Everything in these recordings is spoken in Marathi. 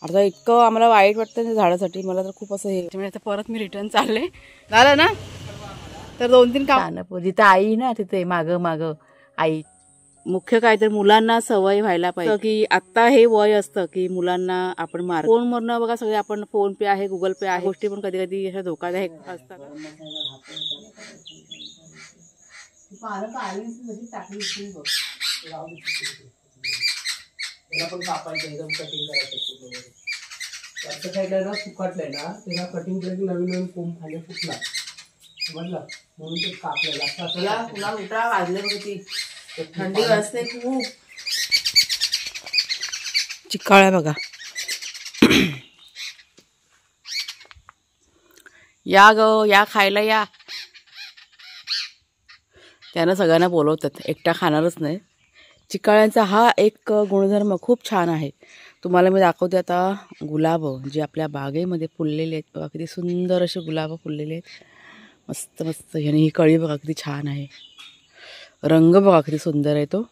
आता इतकं आम्हाला वाईट वाटतं त्या झाडासाठी, मला तर खूप असं हे म्हणजे आता परत मी रिटर्न चालले. झालं ना तर 2-3 काम. जिथं आई ना तिथे मागं मागं आई. मुख्य काय तर मुलांना सवय व्हायला पाहिजे की आता हे वय असतं की मुलांना आपण मार फोनवरनं बघा सगळे आपण फोन पे आहे, गुगल पे आहे, गोष्टी पण कधी कधी अशा धोकादायक असतात. फुकटलंय ना त्याला कटिंग केलं की नवीन नवीन कोंब खाली फुटला समजलं, म्हणून ते कापलेलं. पुन्हा उठा वाजले होती, थंडी वाजते खूप. चिकाळ आहे बघा. या ग या खायला या. त्यानं सगळ्यांना बोलवतात, एकटा खाणारच नाही. चिकाळ्यांचा हा एक गुणधर्म खूप छान आहे. तुम्हाला मी दाखवते आता गुलाब जे आपल्या बागेमध्ये फुललेले आहेत बघा, किती सुंदर असे गुलाब फुललेले आहेत. मस्त मस्त. आणि ही कळी बघा किती छान आहे, रंग बघा किती सुंदर आहे तो.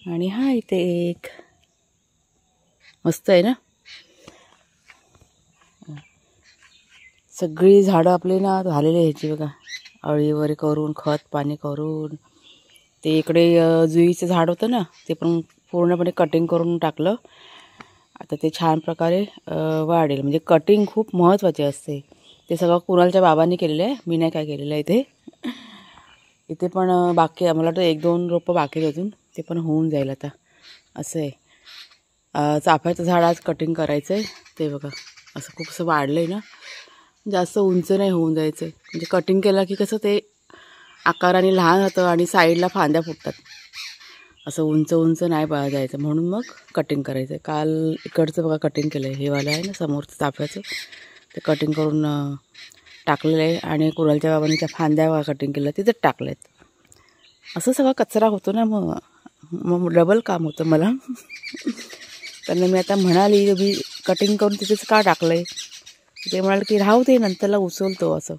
आणि हा इथे एक मस्त आहे ना. सगळी झाडं आपली ना झालेली ह्याची बघा, अळी वगैरे करून खत पाणी करून. ते इकडे जुईचं झाड होतं ना ते पण पूर्णपणे कटिंग करून टाकलं. आता ते छान प्रकारे वाढेल. म्हणजे कटिंग खूप महत्त्वाची असते. ते सगळं कुणालच्या बाबांनी केलेलं आहे, मी नाही काय केलेलं आहे. इथे पण बाकी आहे, मला वाटतं 1-2 रोपं बाकी अजून, ते पण होऊन जाईल आता. असं आहे. चाफ्याचं झाड आज कटिंग करायचं आहे. ते बघा असं खूप असं वाढलं आहे ना, जास्त उंच नाही होऊन जायचं आहे. म्हणजे कटिंग केलं की कसं ते आकाराने लहान होतं आणि साईडला फांद्या फुटतात. असं उंच उंच नाही जायचं, म्हणून मग कटिंग करायचं आहे. काल इकडचं बघा कटिंग केलं आहे, हे वालं आहे ना समोरचं चाफ्याचं, ते कटिंग करून टाकलेलं आहे. आणि कुणालच्या बाबांनी त्या फांद्या बघा कटिंग केलं तिथेच टाकले आहेत. असं सगळा कचरा होतो ना, मग डबल काम होतं मला. त्यांना मी आता म्हणाली मी कटिंग करून तिथेच का टाकलं आहे. ते म्हणाले की राहू ते नंतरला उचलतो. असं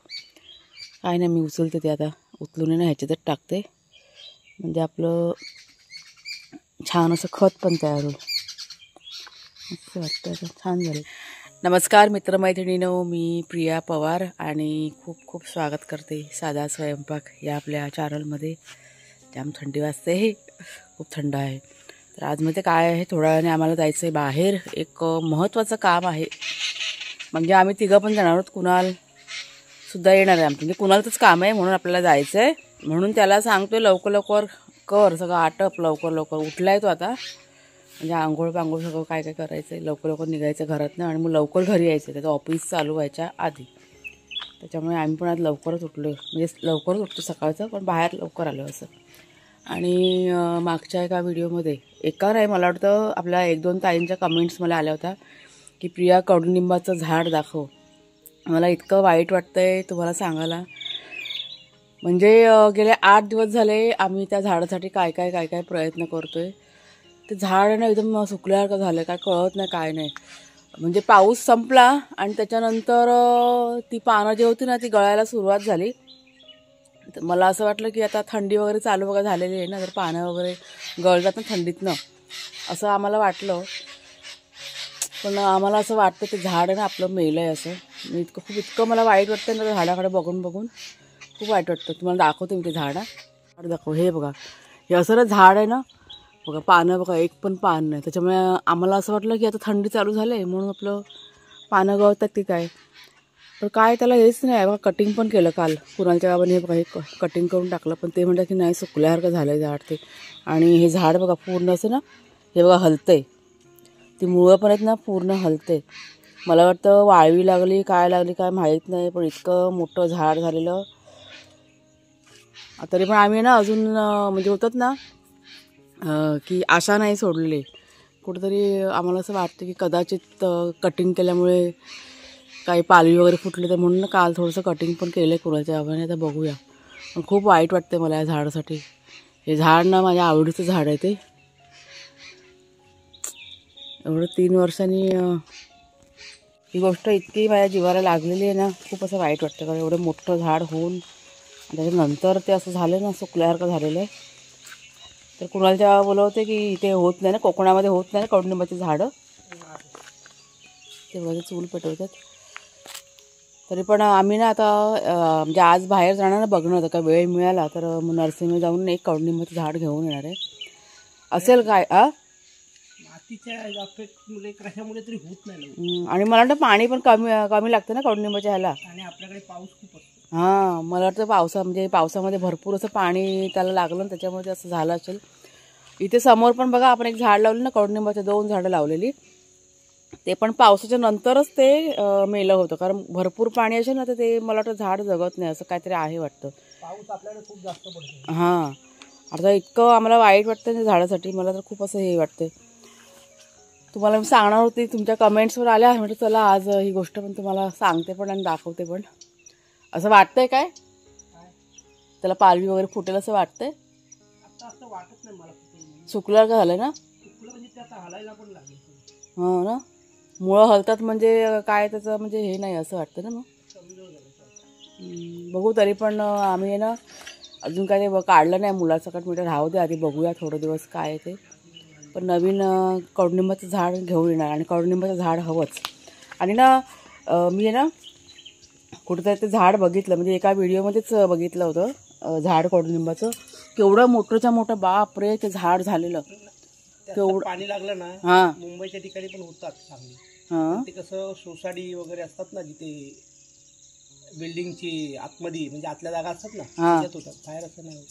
काय नाही, मी उचलते ते आता, उचलून ना ह्याच्यातच टाकते. म्हणजे आपलं छान असं खत पण तयार होईल असं वाटतं. आता छान झालं. नमस्कार मित्रमैत्रिणींनो, मी प्रिया पवार आणि खूप खूप स्वागत करते साधा स्वयंपाक या आपल्या चॅनलमध्ये. जाम थंडी वाजते, खूप थंड आहे. तर आज मध्ये काय आहे, थोड्या वेळाने आम्हाला जायचं आहे बाहेर. एक महत्त्वाचं काम आहे. म्हणजे आम्ही तिघं पण जाणार आहोत, कुणालसुद्धा येणार आहे. म्हणजे कुणालचंच काम आहे म्हणून आपल्याला जायचं आहे. म्हणून त्याला सांगतो आहे लवकर लवकर कर, सगळं आटप लवकर लवकर. उठला आहे तो आता, म्हणजे आंघोळ पांघोळ सगळं काय काय करायचं आहे. लवकर लवकर निघायचं घरातनं आणि मग लवकर घरी यायचं, त्याचं ऑफिस चालू व्हायच्या आधी. त्याच्यामुळे आम्ही पण आज लवकरच उठलो. म्हणजे लवकरच उठतो सकाळचं, पण बाहेर लवकर आलो असं. आणि मागच्या एका व्हिडिओमध्ये एका नाही, मला वाटतं आपल्या 1-2 ताईंच्या कमेंट्स मला आल्या होत्या की प्रिया कडुनिंबाचं झाड दाखव. मला इतकं वाईट वाटतं आहे तुम्हाला सांगायला. म्हणजे गेले 8 दिवस झाले आम्ही त्या झाडासाठी काय काय काय काय प्रयत्न करतो आहे. ते झाड ना एकदम सुकल्यासारखं झालं, काय कळत नाही काय नाही. म्हणजे पाऊस संपला आणि त्याच्यानंतर ती पानं जी होती ना ती गळायला सुरुवात झाली. तर मला असं वाटलं की आता थंडी वगैरे चालू बघा झालेली आहे ना, तर पानं वगैरे गळतात ना थंडीतनं, असं आम्हाला वाटलं. पण आम्हाला असं वाटतं ते झाड ना आपलं मेलं आहे असं. मी इतकं मला वाईट वाटतं ना झाडाकडे बघून बघून, खूप वाईट वाटतं. तुम्हाला दाखवते मी ते झाड दाखव. हे बघा, हे असं ना झाड आहे ना बघा, पानं बघा एक पण पान नाही. त्याच्यामुळे आम्हाला असं वाटलं की आता थंडी चालू झाली आहे म्हणून आपलं पानं गळतात की काय. तर काय त्याला हेच नाही बघा. कटिंग पण केलं काल कुणालच्या बाबांनी, हे बघा हे कटिंग करून टाकलं. पण ते म्हणतात की नाही सुकल्यासारखं झालं आहे झाड ते. आणि हे झाड बघा पूर्ण असं ना हे बघा हलतंय, ती मुळं पण आहेत ना पूर्ण हलते. मला वाटतं वाळवी लागली काय लागली काय माहीत नाही, पण इतकं मोठं झाड झालेलं. तरी पण आम्ही ना अजून म्हणजे होतात ना की आशा नाही सोडलेली. कुठंतरी आम्हाला असं वाटतं की कदाचित कटिंग केल्यामुळे काही पालवी वगैरे फुटली, तर म्हणून काल थोडंसं कटिंग पण केलं आहे कुणाच्या बाबाने. आता बघूया. पण खूप वाईट वाटते मला या झाडासाठी. हे झाड ना माझ्या आवडीचं झाड आहे. ते एवढं 3 वर्षांनी ही गोष्ट इतकी माझ्या जीवाला लागलेली आहे ना, खूप असं वाईट वाटतं. कारण एवढं मोठं झाड होऊन त्याच्यानंतर ते असं झालं ना सुकल्यासारखं झालेलं आहे. तर कुणालच्या बोलवते की इथे होत नाही ना, कोकणामध्ये होत नाही ना कडुनिंबाची झाडं. ते बघा चूल पेटवतात. तरी पण आम्ही ना आता म्हणजे आज बाहेर जाणार ना बघणं होतं, का वेळ मिळाला तर नर्सरीमध्ये जाऊन एक कडुलिंबाचं झाड घेऊन येणार आहे. असेल काय मातीच्या कशामुळे तरी होत नाही. आणि मला वाटतं पाणी पण कमी लागतं ना कडुलिंबाच्या ह्याला. आणि आपल्याकडे पाऊस खूप असतो. हां, मला वाटतं पावसामध्ये भरपूर असं पाणी त्याला लागलं ना, त्याच्यामुळे असं झालं असेल. इथे समोर पण बघा आपण एक झाड लावलं ना कडुलिंबाच्या, 2 झाडं लावलेली. ते पण पावसाच्या नंतरच ते मेलं होतं, कारण भरपूर पाणी असेल ना तर ते मला वाटतं झाड जगत नाही, असं काहीतरी आहे वाटतं. पाऊस आपल्याकडे खूप जास्त पडतो. हां, आता इतकं आम्हाला वाईट वाटतं त्या झाडासाठी. मला तर खूप असं हे वाटतं. तुम्हाला मी सांगणार होती, तुमच्या कमेंट्सवर आल्या, म्हणजे चला आज ही गोष्ट पण तुम्हाला सांगते पण आणि दाखवते पण. असं वाटतंय काय त्याला पालवी वगैरे फुटेल असं वाटतंय? आता असं वाटत नाही मला. सुकलं का झालं ना? सुकलं म्हणजे ते आता हलायला पण लागेल. हो ना, मुळं हलतात म्हणजे काय त्याचं म्हणजे हे नाही असं वाटतं ना. मग बघू. तरी पण आम्ही ना अजून काय ते काढलं नाही मुलासकट. मी राहू दे आधी, बघूया थोडे दिवस काय आहे ते. पण नवीन कडुलिंबाचं झाड घेऊन येणार आणि कडुलिंबाचं झाड हवंच. आणि ना मी आहे ना कुठंतरी ते झाड बघितलं, म्हणजे एका व्हिडिओमध्येच बघितलं होतं झाड कडुलिंबाचं. केवढं मोठंच्या मोठं, बापरे ते झाड झालेलं. केवढं पाणी लागलं ना. हां, मुंबईच्या ठिकाणी पण होतात चांगली. हां, ते कसं सोसायटी वगैरे असतात ना, जिथे बिल्डिंगची आतमध्ये म्हणजे आतल्या जागा असतात ना, त्याच्यात होतात, बाहेर असं नाही होत.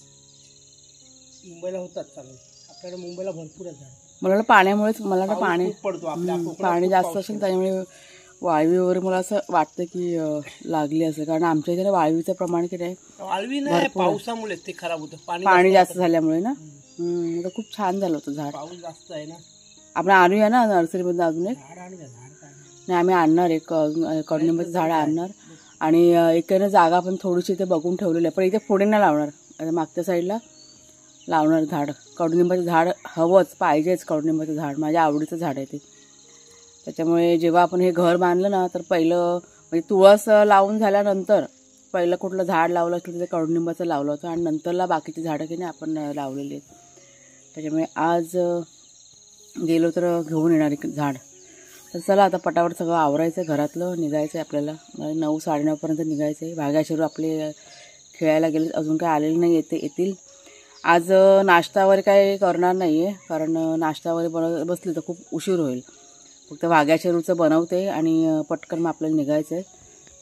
मुंबईला होतात चांगले. आपल्याकडे मुंबईला भरपूर आहे झाड. मला पाण्यामुळेच, मला ना पाणी पडतो पाणी जास्त असेल त्यामुळे वाळवी वगैरे मला असं वाटतं की लागली असेल. कारण आमच्या इथे वाळवीचं प्रमाण किती आहे? वाळवी नाही, पावसामुळे ते खराब होतं. पाणी जास्त झाल्यामुळे ना. तर खूप छान झालं होतं झाड. पाऊस जास्त आहे ना. आपण आणूया ना नर्सरीमध्ये अजून एक. नाही, आम्ही आणणार एक कडुलिंबाचं झाड आणणार. आणि एकानं जागा पण थोडीशी इथे बघून ठेवलेली आहे, पण इथे पुढे नाही लावणार, मागच्या साईडला लावणार झाड. कडुलिंबाचं झाड हवंच, पाहिजेच कडुलिंबाचं झाड. माझ्या आवडीचं झाड आहे ते. त्याच्यामुळे जेव्हा आपण हे घर बांधलं ना तर पहिलं म्हणजे तुळस लावून झाल्यानंतर पहिलं कुठलं झाड लावलं असेल तर ते कडुलिंबाचं लावलं होतं, आणि नंतरला बाकीची झाडं की नाही आपण लावलेली आहेत. त्याच्यामुळे आज गेलो तर घेऊन येणार एक झाड. तर चला आता पटापट सगळं आवरायचं, घरातलं निघायचं आहे आपल्याला. 9-9:30पर्यंत निघायचं आहे. भाग्याशिरू आपले खेळायला गेले, अजून काय आलेले नाही, येतील. आज नाश्ता वगैरे काय करणार नाही आहे, कारण नाश्ता वगैरे बसली तर खूप उशीर होईल. फक्त भाग्याशिरूचं बनवते आणि पटकन मग आपल्याला निघायचं आहे.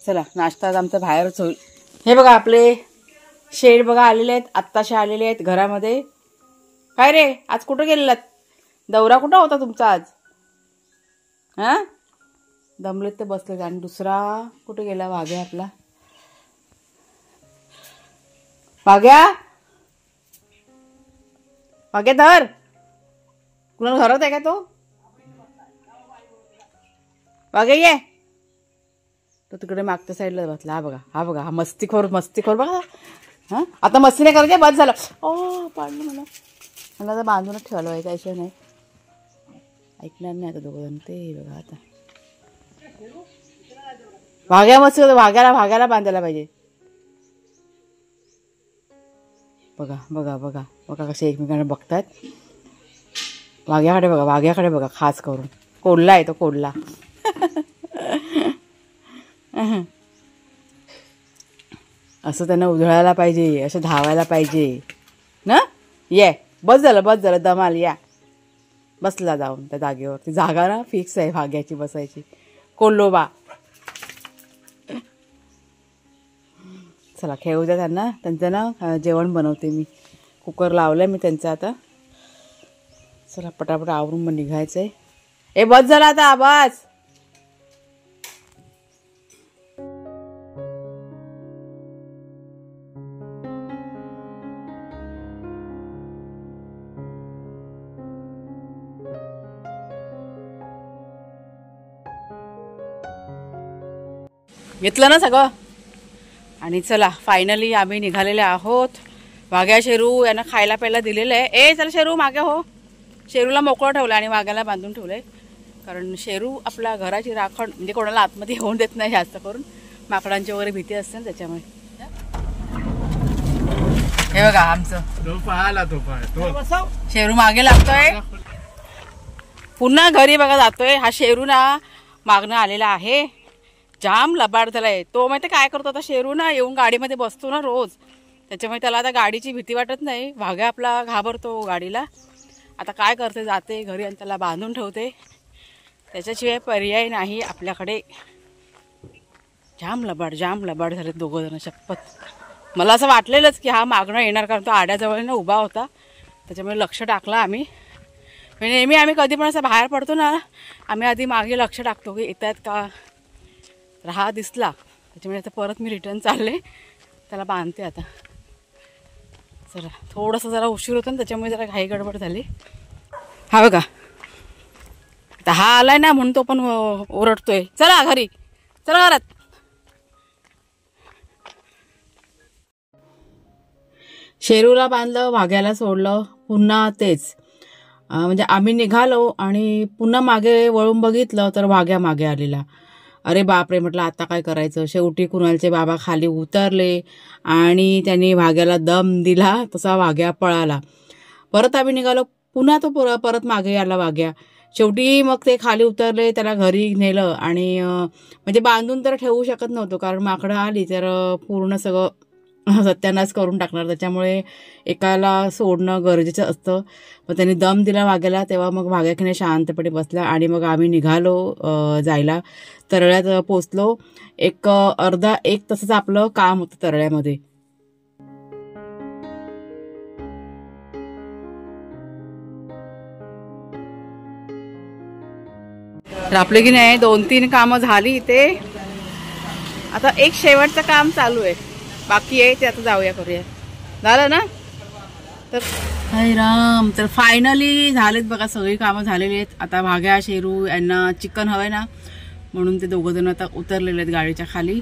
चला, नाश्ता आज आमचा बाहेरच होईल. हे बघा आपले शेड बघा आलेले आहेत, आत्ताशे आलेले आहेत घरामध्ये. काय रे, आज कुठं गेलेलात? दौरा कुठं होता तुमचा आज? हां, दमलेत ते बसलेत. आणि दुसरा कुठे गेला? भाग्या आपला. भाग्या धर. कुणाला घरात आहे का तो? भाग्या ये. तो तिकडे मागच्या साईडला बसला. हा बघा हा मस्तीखोर बघा. हां, आता मस्ती नाही करायची, बस झालं. पाडलं मला आता बांधूनच ठेवायला पाहिजे, त्याशिवाय नाही ऐकणार नाही आता दोघं जण. ते बघा आता भाग्या मस्ती होतं. भाग्याला बांधायला पाहिजे. बघा कसे एकमेकांना बघतात. भाग्याकडे बघा खास करून. कोल्हा आहे तो, कोल्हा. असं त्यांना उधळायला पाहिजे, असं धावायला पाहिजे ना. ये, बस झालं दमाल. या, बसला जाऊन त्या जागेवर. ती जागा ना फिक्स आहे भाग्याची बसायची. कोल्होबा. चला खेळू द्या त्यांना. त्यांचं ना जेवण बनवते मी. कुकर लावलं आहे मी त्यांचं आता. चला पटापट आवरून मग निघायचं आहे. बस झाला आता आवाज. घेतलं ना सगळं. आणि चला फायनली आम्ही निघालेले आहोत. वाघ्या शेरू यांना खायला प्यायला दिलेलं आहे. चला शेरू मागे हो. शेरूला मोकळं ठेवलं आणि वाघ्याला बांधून ठेवलंय, कारण शेरू आपल्या घराची राखण, म्हणजे कोणाला आतमध्ये येऊन देत नाही जास्त करून. माकडांची वगैरे भीती असते ना त्याच्यामुळे. हे बघा आमचं शेरू मागे लागतोय, पुन्हा घरी बघा जातोय. हा शेरू ना मागणं आलेलं आहे. जाम लबाड झालाय तो. माहिती काय करतो आता, शेरू ना येऊन गाडीमध्ये बसतो ना रोज, त्याच्यामुळे त्याला आता गाडीची भीती वाटत नाही. भाग्या आपला घाबरतो गाडीला. आता काय करते, जाते घरी आणि त्याला बांधून ठेवते, त्याच्याशिवाय पर्याय नाही आपल्याकडे. जाम लबाड झाले दोघं जण. शपथ मला असं वाटलेलंच की हा मागणं येणार, कारण तो आड्याजवळ ना उभा होता, त्याच्यामुळे लक्ष टाकलं आम्ही. म्हणजे नेहमी आम्ही कधी पण असं बाहेर पडतो ना, आम्ही आधी मागे लक्ष टाकतो की येत आहेत का. तर हा दिसला, त्याच्यामुळे आता परत मी रिटर्न चालले, त्याला बांधते आता. चला थोडंसं जरा उशीर होतं ना, त्याच्यामुळे जरा घाई गडबड झाली. हा बघा आता हा आलाय ना म्हणून तो पण ओरडतोय, चला घरी, चला घरात. शेरूला बांधलं, भाग्याला सोडलं, पुन्हा तेच. म्हणजे आम्ही निघालो आणि पुन्हा मागे वळून बघितलं तर भाग्या मागे आलेला. अरे बापरे म्हटलं आता काय करायचं. शेवटी कुणालचे बाबा खाली उतरले आणि त्यांनी भाग्याला दम दिला, तसा भाग्या पळाला. परत आम्ही निघालो, पुन्हा तो परत मागे आला भाग्या. शेवटी मग ते खाली उतरले, त्याला घरी नेलं आणि म्हणजे बांधून तर ठेवू शकत नव्हतो, कारण माकडं आली तर पूर्ण सगळं सत्यानाश करून टाकणार. त्याच्यामुळे एकाला सोडणं गरजेचं असतं. मग त्यांनी दम दिला भाग्याला, तेव्हा मग भाग्याने शांतपणे बसला आणि मग आम्ही निघालो जायला. तरळ्यात पोचलो. अर्धा एक तासाचं आपलं काम होतं तरळ्यामध्ये. तर आपले की नाही 2-3 कामं झाली इथे. आता एक शेवटचं काम चालू आहे, बाकी आहे ते आता जाऊया करूया. झालं ना. तर हाय राम, तर फायनली झालेत बघा, सगळी कामं झालेली आहेत. आता भाग्या शेरू यांना चिकन हवंय ना, म्हणून ते दोघं जण आता उतरलेले आहेत गाडीच्या खाली.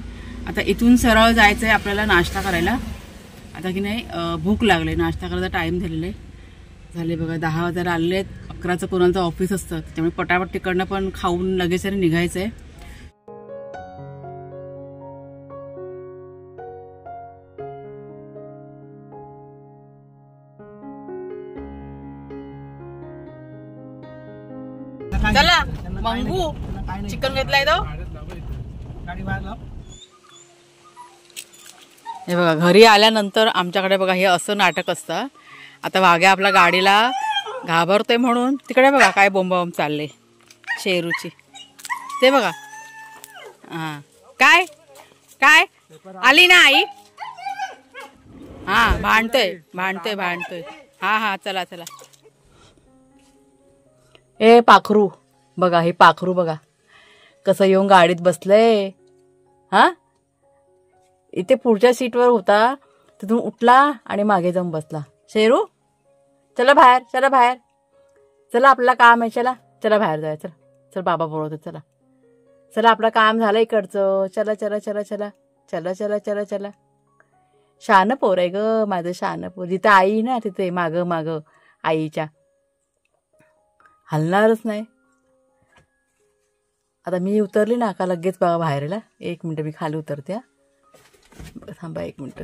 आता इथून सरळ जायचंय आपल्याला नाश्ता करायला. आता की नाही भूक लागले, नाश्ता करायचा टाइम झालेला आहे. झाले बघा 10 वाजायला आलेले आहेत. 11चं कोणाचं ऑफिस असतं, त्यामुळे पटापट तिकडनं पण खाऊन लगेच निघायचंय. चला मंगू चिकन घेतलाय तो. हे बघा घरी आल्यानंतर आमच्याकडे बघा हे असं नाटक असतं. आता भाग्या आपल्या गाडीला घाबरतोय म्हणून तिकडे बघा काय बोंबाबोंब चालले शेरूची. ते बघा हा काय काय आली ना आई. हा भांडतोय. हा चला. ए पाखरू बघा, हे पाखरू बघा कसं येऊन गाडीत बसलंय. हा इथे पुढच्या सीटवर होता, तिथून उठला आणि मागे जाऊन बसला. शेरू चला बाहेर, चला आपल्याला काम आहे, चला बाहेर जाऊया, चल बाबा बोलवतो, चला आपलं काम झालं इकडचं, चला. शान पोर आहे ग माझं, शान पोर. जिथं आई ना तिथे माग आईच्या हलणारच नाही. आता मी उतरली ना का लगेच बघा बाहेरला. 1 मिनिट मी खाली उतरते. थांबा 1 मिनिट.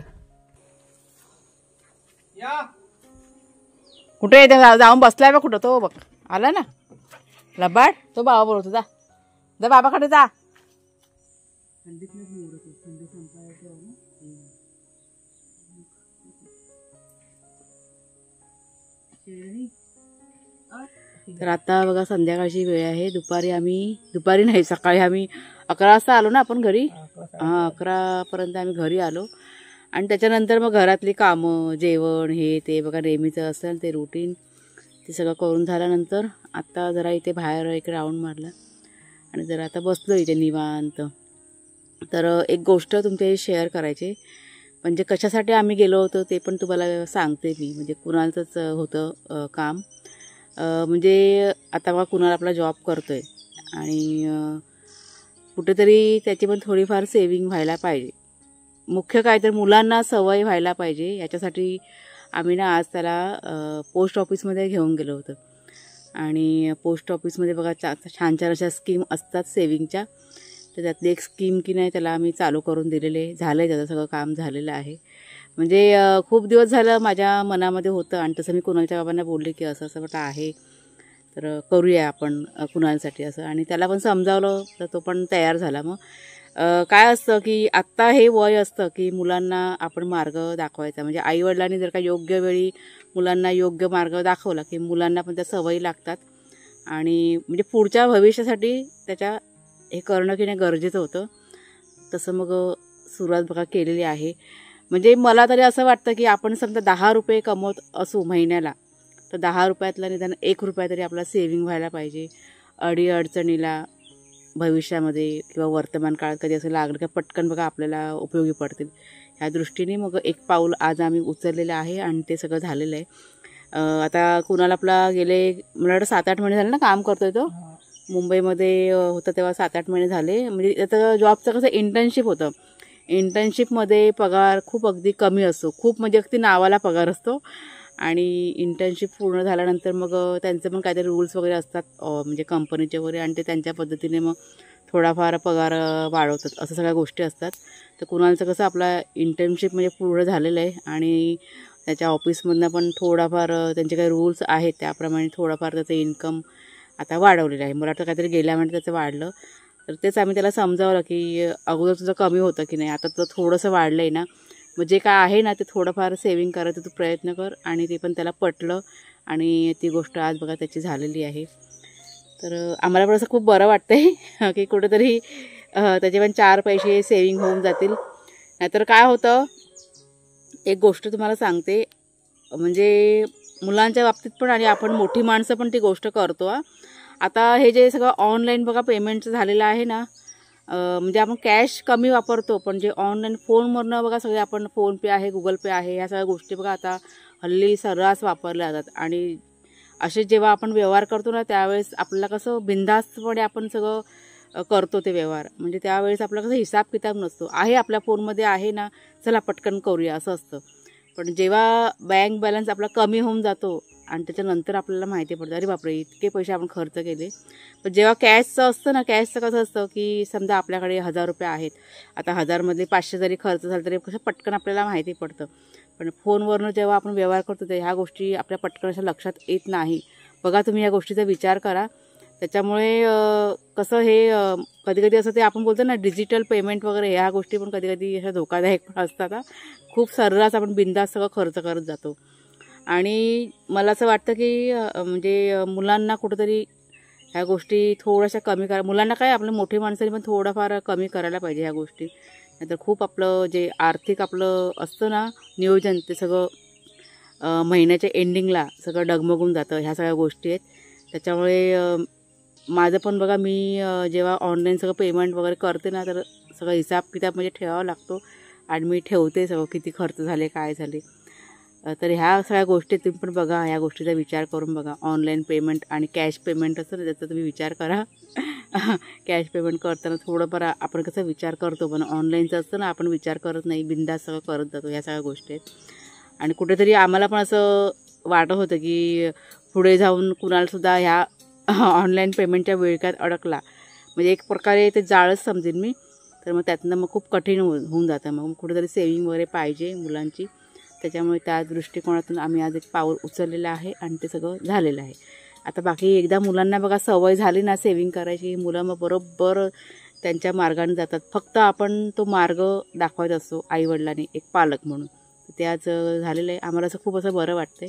कुठे येते जाऊन बसलाय बा कुठं तो बघ आला ना लबाड. तो बाबा बोलतो, जा बाबाकडे जा. तर आता बघा संध्याकाळची वेळ आहे. दुपारी नाही सकाळी आम्ही 11 वाजता आलो ना आपण घरी. 11 पर्यंत आम्ही घरी आलो आणि त्याच्यानंतर मग घरातली कामं, जेवण हे ते बघा नेहमीचं असेल ते रुटीन, ते सगळं करून झाल्यानंतर आता जरा इथे बाहेर एक राऊंड मारला आणि जरा आता बसलो इथे निवांत. तर एक गोष्ट तुमच्याशी शेअर करायची, म्हणजे कशासाठी आम्ही गेलो होतो ते पण तुम्हाला सांगते मी. म्हणजे कुणालचंच होतं काम. म्हणजे आता बघा कुणाल आपला जॉब करतोय आणि कुठेतरी त्याची पण थोडीफार सेविंग व्हायला पाहिजे. मुख्य काय तर मुलांना सवय व्हायला पाहिजे, याच्यासाठी आम्ही ना आज त्याला पोस्ट ऑफिसमध्ये घेऊन गेलो होतो. आणि पोस्ट ऑफिसमध्ये बघा छान अशा स्कीम असतात सेविंगच्या, तर त्यातली एक स्कीम की नाही त्याला आम्ही चालू करून दिलेले. झालं आहे, त्याचं सगळं काम झालेलं आहे. म्हणजे खूप दिवस झालं माझ्या मनामध्ये होतं आणि तसं मी कुणालच्या बाबांना बोलले की असं म्हटलं आहे. तर करूया आपण कुणालसाठी असं. आणि त्याला पण समजावलं तर तो पण तयार झाला. मग काय असतं की आत्ता हे वय असतं की मुलांना आपण मार्ग दाखवायचा. म्हणजे आईवडिलांनी जर का योग्य वेळी मुलांना योग्य मार्ग दाखवला की मुलांना पण त्या सवयी लागतात आणि म्हणजे पुढच्या भविष्यासाठी त्याच्या हे करणं की नाही गरजेचं होतं. तसं मग सुरुवात बघा केलेली आहे. म्हणजे मला तरी असं वाटतं की आपण समजा 10 रुपये कमवत असू महिन्याला, तर 10 रुपयातला निदान 1 रुपया तरी आपला सेविंग व्हायला पाहिजे. अडीअडचणीला भविष्यामध्ये किंवा वर्तमान काळात कधी असं लागलं की पटकन बघा आपल्याला उपयोगी पडतील. ह्या दृष्टीने मग एक पाऊल आज आम्ही उचललेलं आहे आणि ते सगळं झालेलं आहे. आता कुणाला आपला गेले मला वाटतं 7-8 महिने झाले ना काम करतोय तो. मुंबईमध्ये होतं तेव्हा 7-8 महिने झाले. म्हणजे आता जॉबचं कसं इंटर्नशिप होतं. इंटर्नशिपमध्ये पगार खूप अगदी कमी असतो. खूप म्हणजे अगदी नावाला पगार असतो. आणि इंटर्नशिप पूर्ण झाल्यानंतर मग त्यांचं पण काहीतरी रूल्स वगैरे असतात म्हणजे कंपनीचे वगैरे, आणि ते त्यांच्या पद्धतीने मग थोडाफार पगार वाढवतात, असं सगळ्या गोष्टी असतात. तर कुणालचं कसं आपला इंटर्नशिप म्हणजे पूर्ण झालेलं आहे आणि त्याच्या ऑफिसमधनं पण थोडाफार त्यांचे काही रूल्स आहेत त्याप्रमाणे थोडाफार त्याचं इन्कम आता वाढवलेलं आहे. मला वाटतं काहीतरी गेल्या महिन्यात त्याचं वाढलं. तर तेच आम्ही त्याला समजावलं की अगोदर तुझं कमी होतं की नाही, आता तर थोडंसं वाढलं आहे ना, मग जे काय आहे ना ते थोडंफार सेविंग करायचं तू प्रयत्न कर. आणि ते पण त्याला पटलं आणि ती गोष्ट आज बघा त्याची झालेली आहे. तर आम्हाला पण असं खूप बरं वाटतं आहे की कुठेतरी त्याचे पण 4 पैसे सेविंग होऊन जातील. नाहीतर काय होतं, एक गोष्ट तुम्हाला सांगते, म्हणजे मुलांच्या बाबतीत पण आणि आपण मोठी माणसं पण ती गोष्ट करतो. आता हे जे सगळं ऑनलाईन बघा पेमेंटचं झालेलं आहे ना, म्हणजे आपण कॅश कमी वापरतो, पण जे ऑनलाईन फोनवरनं बघा सगळे आपण फोनपे आहे, गुगल पे आहे, ह्या सगळ्या गोष्टी बघा आता हल्ली सर्रास वापरल्या जातात. आणि असे जेव्हा आपण व्यवहार करतो ना त्यावेळेस आपल्याला कसं बिनधास्तपणे आपण सगळं करतो ते व्यवहार. म्हणजे त्यावेळेस आपला कसं हिसाब किताब नसतो, आहे आपल्या फोनमध्ये आहे ना, चला पटकन करूया असं असतं. पण जेव्हा बँक बॅलन्स आपला कमी होऊन जातो आणि त्याच्यानंतर आपल्याला माहिती पडतं अरे बापरे इतके पैसे आपण खर्च केले. पण जेव्हा कॅशचं असतं ना, कॅशचं कसं असतं की समजा आपल्याकडे 1000 रुपये आहेत, आता 1000मधले 500 जरी खर्च झाला तरी कसं पटकन आपल्याला माहिती पडतं. पण फोनवरनं जेव्हा आपण व्यवहार करतो तर ह्या गोष्टी आपल्या पटकन अशा लक्षात येत नाही. बघा तुम्ही या गोष्टीचा विचार करा. त्याच्यामुळे कसं हे कधी असं ते आपण बोलतो ना डिजिटल पेमेंट वगैरे, ह्या गोष्टी पण कधी अशा धोकादायक पण असतात. खूप सर्रास आपण बिनधास्त सगळं खर्च करत जातो. आणि मला असं वाटतं की म्हणजे मुलांना कुठंतरी ह्या गोष्टी थोड्याशा कमी करा. मुलांना काय, आपल्या मोठी माणसांनी पण थोडंफार कमी करायला पाहिजे ह्या गोष्टी. नाहीतर खूप आपलं जे आर्थिक आपलं असतं ना नियोजन, ते सगळं महिन्याच्या एंडिंगला सगळं डगमगून जातं. ह्या सगळ्या गोष्टी आहेत. त्याच्यामुळे माझं पण बघा मी जेव्हा ऑनलाईन सगळं पेमेंट वगैरे करते ना, तर सगळं हिसाब किताब म्हणजे ठेवावा लागतो. आणि मी ठेवते सगळं किती खर्च झाले काय झाले. तर ह्या सगळ्या गोष्टी तुम्ही पण बघा, ह्या गोष्टीचा विचार करून बघा. ऑनलाईन पेमेंट आणि कॅश पेमेंट असतं ना त्याचा तुम्ही विचार करा. कॅश पेमेंट करताना थोडंफार आपण कसं विचार करतो, पण ऑनलाईनचं असतं ना आपण विचार करत नाही, बिनधास्त सगळं करत जातो. ह्या सगळ्या गोष्टी आहेत. आणि कुठेतरी आम्हाला पण असं वाटत होतं की पुढे जाऊन कुणालासुद्धा ह्या ऑनलाईन पेमेंटच्या विळख्यात अडकला म्हणजे एक प्रकारे ते जाळच समजेन मी, तर मग त्यातनं मग खूप कठीण होऊन जातं. मग कुठेतरी सेविंग वगैरे पाहिजे मुलांची. त्याच्यामुळे त्या दृष्टिकोनातून आम्ही आज एक पाऊल उचललेलं आहे आणि ते सगळं झालेलं आहे. आता बाकी एकदा मुलांना बघा सवय झाली ना सेविंग करायची, मुलं मग बरोबर त्यांच्या मार्गाने जातात. फक्त आपण तो मार्ग दाखवायचा असतो आईवडिलांनी, एक पालक म्हणून. ते आज झालेलं आहे. आम्हाला असं खूप असं बरं वाटतं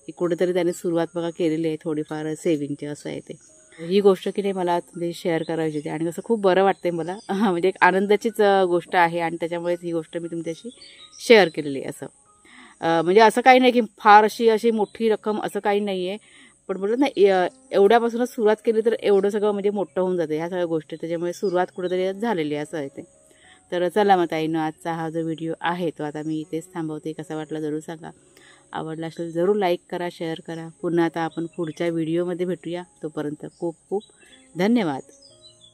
की कुठेतरी त्याने सुरुवात बघा केलेली आहे थोडीफार सेविंगची, असं आहे ते. ही गोष्ट की नाही मला म्हणजे शेअर करायची होती आणि असं खूप बरं वाटतंय मला. म्हणजे एक आनंदाचीच गोष्ट आहे आणि त्याच्यामुळेच ही गोष्ट मी तुमच्याशी शेअर केलेली आहे. असं म्हणजे असं काही नाही की फार अशी मोठी रक्कम असं काही नाही आहे, पण बोलत ना एवढ्यापासूनच सुरुवात केली तर एवढं सगळं म्हणजे मोठं होऊन जाते ह्या सगळ्या गोष्टी. त्याच्यामुळे सुरुवात कुठेतरी झालेली आहे, असं आहे ते. तर चला मग ताईनं आजचा हा जो व्हिडिओ आहे तो आता मी इथेच थांबवते. कसा वाटला जरूर सांगा. आवडला असेल जरूर लाईक करा, शेअर करा. पुन्हा आता आपण पुढच्या व्हिडिओमध्ये भेटूया. तोपर्यंत खूप खूप धन्यवाद.